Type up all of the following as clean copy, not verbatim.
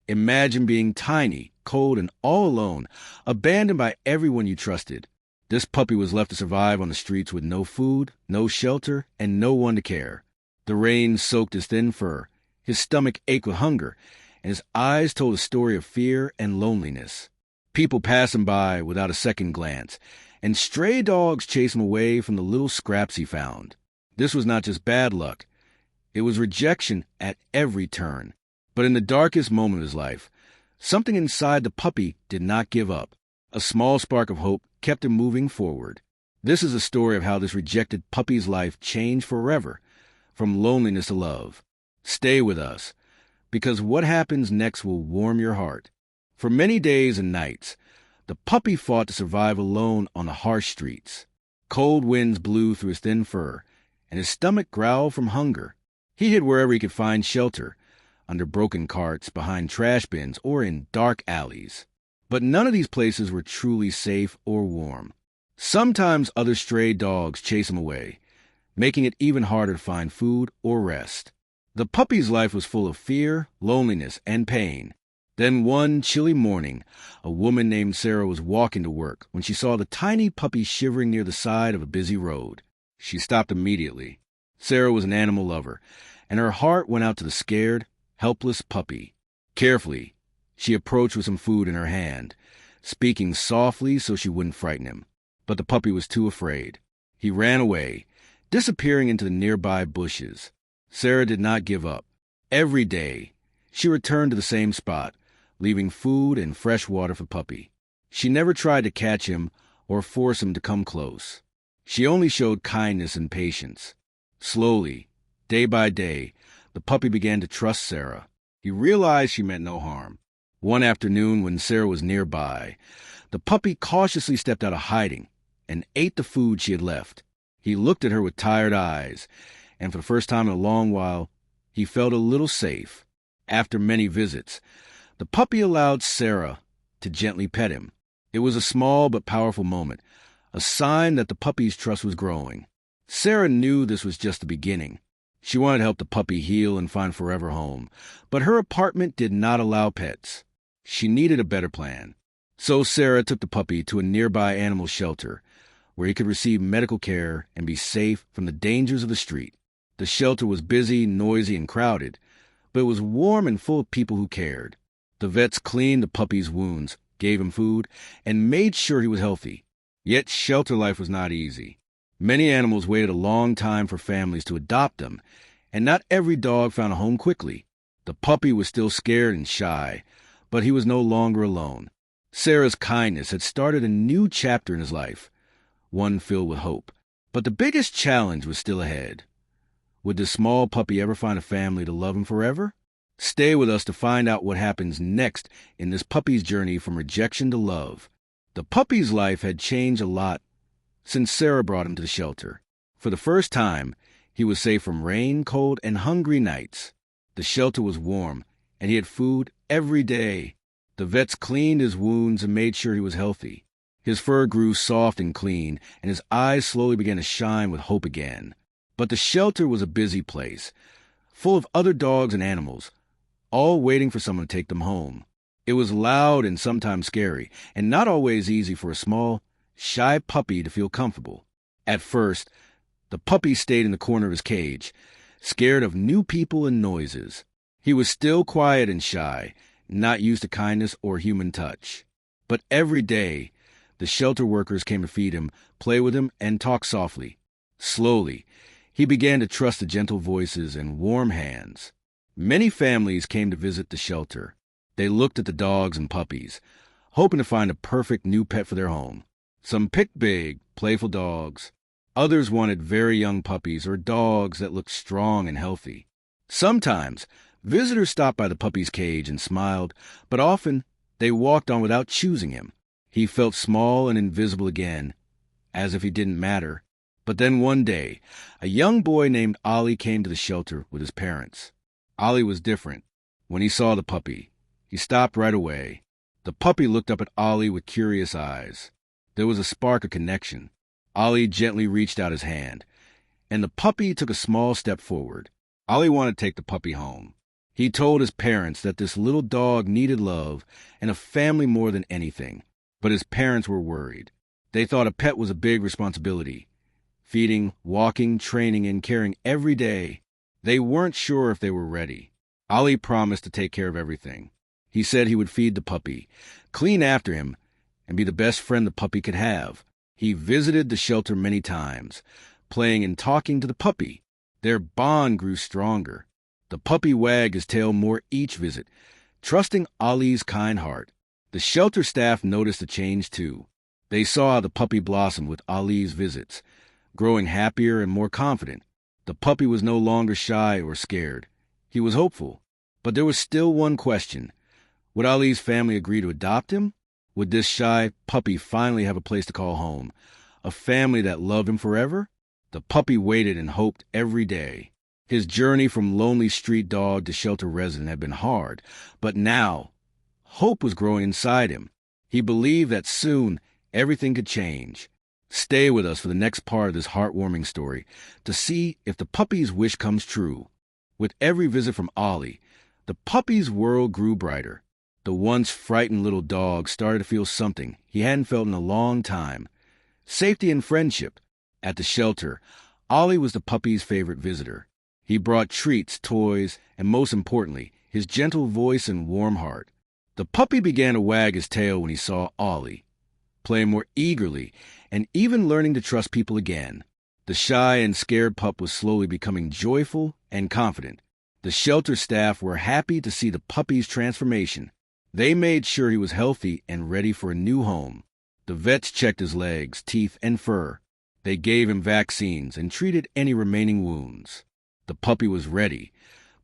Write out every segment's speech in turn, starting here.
Imagine being tiny, cold, and all alone, abandoned by everyone you trusted. This puppy was left to survive on the streets with no food, no shelter, and no one to care. The rain soaked his thin fur, his stomach ached with hunger, and his eyes told a story of fear and loneliness. People passed him by without a second glance, and stray dogs chased him away from the little scraps he found. This was not just bad luck. It was rejection at every turn. But in the darkest moment of his life, something inside the puppy did not give up. A small spark of hope kept him moving forward. This is a story of how this rejected puppy's life changed forever, from loneliness to love. Stay with us, because what happens next will warm your heart. For many days and nights, the puppy fought to survive alone on the harsh streets. Cold winds blew through his thin fur, and his stomach growled from hunger. He hid wherever he could find shelter, under broken carts, behind trash bins, or in dark alleys. But none of these places were truly safe or warm. Sometimes other stray dogs chased him away, making it even harder to find food or rest. The puppy's life was full of fear, loneliness, and pain. Then one chilly morning, a woman named Sarah was walking to work when she saw the tiny puppy shivering near the side of a busy road. She stopped immediately. Sarah was an animal lover, and her heart went out to the scared, helpless puppy. Carefully, she approached with some food in her hand, speaking softly so she wouldn't frighten him. But the puppy was too afraid. He ran away, disappearing into the nearby bushes. Sarah did not give up. Every day, she returned to the same spot, leaving food and fresh water for Puppy. She never tried to catch him or force him to come close. She only showed kindness and patience. Slowly, day by day, the puppy began to trust Sarah. He realized she meant no harm. One afternoon, when Sarah was nearby, the puppy cautiously stepped out of hiding and ate the food she had left. He looked at her with tired eyes, and for the first time in a long while, he felt a little safe. After many visits, the puppy allowed Sarah to gently pet him. It was a small but powerful moment, a sign that the puppy's trust was growing. Sarah knew this was just the beginning. She wanted to help the puppy heal and find forever home, but her apartment did not allow pets. She needed a better plan. So Sarah took the puppy to a nearby animal shelter, where he could receive medical care and be safe from the dangers of the street. The shelter was busy, noisy, and crowded, but it was warm and full of people who cared. The vets cleaned the puppy's wounds, gave him food, and made sure he was healthy. Yet shelter life was not easy. Many animals waited a long time for families to adopt them, and not every dog found a home quickly. The puppy was still scared and shy, but he was no longer alone. Sarah's kindness had started a new chapter in his life, one filled with hope. But the biggest challenge was still ahead. Would this small puppy ever find a family to love him forever? Stay with us to find out what happens next in this puppy's journey from rejection to love. The puppy's life had changed a lot since Sarah brought him to the shelter. For the first time, he was safe from rain, cold, and hungry nights. The shelter was warm, and he had food every day. The vets cleaned his wounds and made sure he was healthy. His fur grew soft and clean, and his eyes slowly began to shine with hope again. But the shelter was a busy place, full of other dogs and animals, all waiting for someone to take them home. It was loud and sometimes scary, and not always easy for a small, shy puppy to feel comfortable. At first, the puppy stayed in the corner of his cage, scared of new people and noises. He was still quiet and shy, not used to kindness or human touch. But every day, the shelter workers came to feed him, play with him, and talk softly. Slowly, he began to trust the gentle voices and warm hands. Many families came to visit the shelter. They looked at the dogs and puppies, hoping to find a perfect new pet for their home. Some picked big, playful dogs. Others wanted very young puppies or dogs that looked strong and healthy. Sometimes, visitors stopped by the puppy's cage and smiled, but often they walked on without choosing him. He felt small and invisible again, as if he didn't matter. But then one day, a young boy named Ollie came to the shelter with his parents. Ollie was different. When he saw the puppy, he stopped right away. The puppy looked up at Ollie with curious eyes. There was a spark of connection. Ollie gently reached out his hand, and the puppy took a small step forward. Ollie wanted to take the puppy home. He told his parents that this little dog needed love and a family more than anything. But his parents were worried. They thought a pet was a big responsibility. Feeding, walking, training, and caring every day. They weren't sure if they were ready. Ollie promised to take care of everything. He said he would feed the puppy, clean after him, and be the best friend the puppy could have. He visited the shelter many times, playing and talking to the puppy. Their bond grew stronger. The puppy wagged his tail more each visit, trusting Ollie's kind heart. The shelter staff noticed a change too. They saw the puppy blossom with Ollie's visits, growing happier and more confident. The puppy was no longer shy or scared. He was hopeful. But there was still one question. Would Ollie's family agree to adopt him? Would this shy puppy finally have a place to call home? A family that loved him forever? The puppy waited and hoped every day. His journey from lonely street dog to shelter resident had been hard, but now hope was growing inside him. He believed that soon everything could change. Stay with us for the next part of this heartwarming story to see if the puppy's wish comes true. With every visit from Ollie, the puppy's world grew brighter. The once frightened little dog started to feel something he hadn't felt in a long time. Safety and friendship. At the shelter, Ollie was the puppy's favorite visitor. He brought treats, toys, and most importantly, his gentle voice and warm heart. The puppy began to wag his tail when he saw Ollie, playing more eagerly and even learning to trust people again. The shy and scared pup was slowly becoming joyful and confident. The shelter staff were happy to see the puppy's transformation. They made sure he was healthy and ready for a new home. The vets checked his legs, teeth, and fur. They gave him vaccines and treated any remaining wounds. The puppy was ready,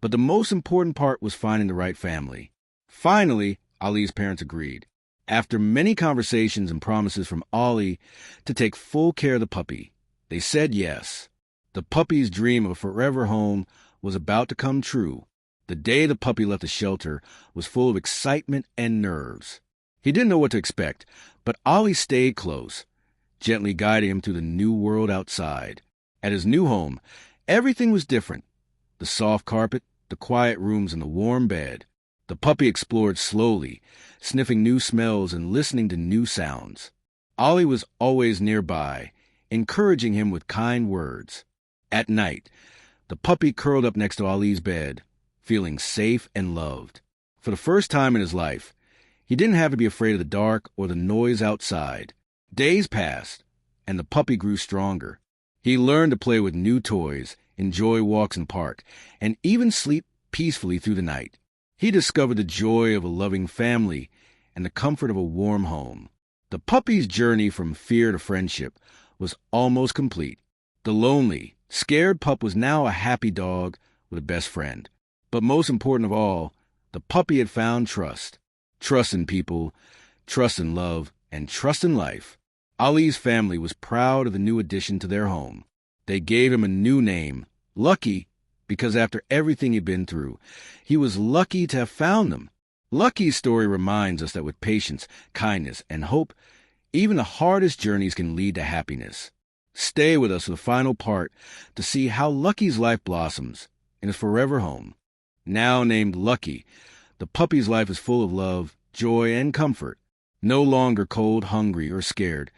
but the most important part was finding the right family. Finally, Ollie's parents agreed. After many conversations and promises from Ollie to take full care of the puppy, they said yes. The puppy's dream of a forever home was about to come true. The day the puppy left the shelter was full of excitement and nerves. He didn't know what to expect, but Ollie stayed close, gently guiding him through the new world outside. At his new home, everything was different. The soft carpet, the quiet rooms, and the warm bed. The puppy explored slowly, sniffing new smells and listening to new sounds. Ollie was always nearby, encouraging him with kind words. At night, the puppy curled up next to Ollie's bed, feeling safe and loved. For the first time in his life, he didn't have to be afraid of the dark or the noise outside. Days passed, and the puppy grew stronger. He learned to play with new toys, enjoy walks in the park, and even sleep peacefully through the night. He discovered the joy of a loving family and the comfort of a warm home. The puppy's journey from fear to friendship was almost complete. The lonely, scared pup was now a happy dog with a best friend. But most important of all, the puppy had found trust. Trust in people, trust in love, and trust in life. Ollie's family was proud of the new addition to their home. They gave him a new name, Lucky, because after everything he'd been through, he was lucky to have found them. Lucky's story reminds us that with patience, kindness, and hope, even the hardest journeys can lead to happiness. Stay with us for the final part to see how Lucky's life blossoms in his forever home. Now named Lucky, the puppy's life is full of love, joy, and comfort. No longer cold, hungry, or scared,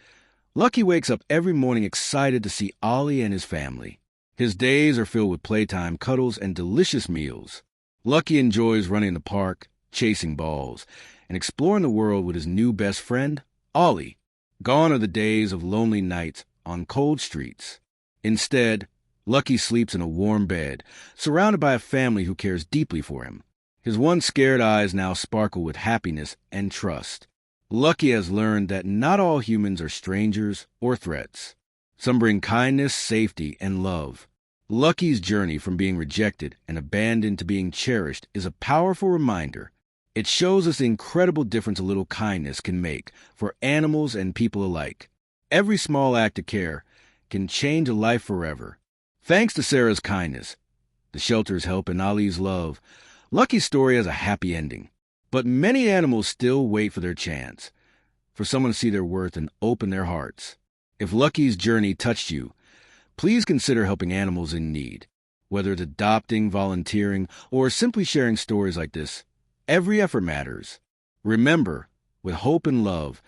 Lucky wakes up every morning excited to see Ollie and his family. His days are filled with playtime, cuddles, and delicious meals. Lucky enjoys running in the park, chasing balls, and exploring the world with his new best friend, Ollie. Gone are the days of lonely nights on cold streets. Instead, Lucky sleeps in a warm bed, surrounded by a family who cares deeply for him. His once scared eyes now sparkle with happiness and trust. Lucky has learned that not all humans are strangers or threats. Some bring kindness, safety, and love. Lucky's journey from being rejected and abandoned to being cherished is a powerful reminder. It shows us the incredible difference a little kindness can make for animals and people alike. Every small act of care can change a life forever. Thanks to Sarah's kindness, the shelter's help, and Ollie's love, Lucky's story has a happy ending. But many animals still wait for their chance, for someone to see their worth and open their hearts. If Lucky's journey touched you, please consider helping animals in need. Whether it's adopting, volunteering, or simply sharing stories like this, every effort matters. Remember, with hope and love,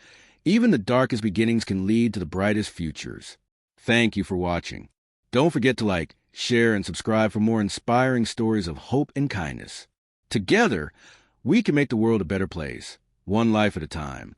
even the darkest beginnings can lead to the brightest futures. Thank you for watching. Don't forget to like, share, and subscribe for more inspiring stories of hope and kindness. Together, we can make the world a better place, one life at a time.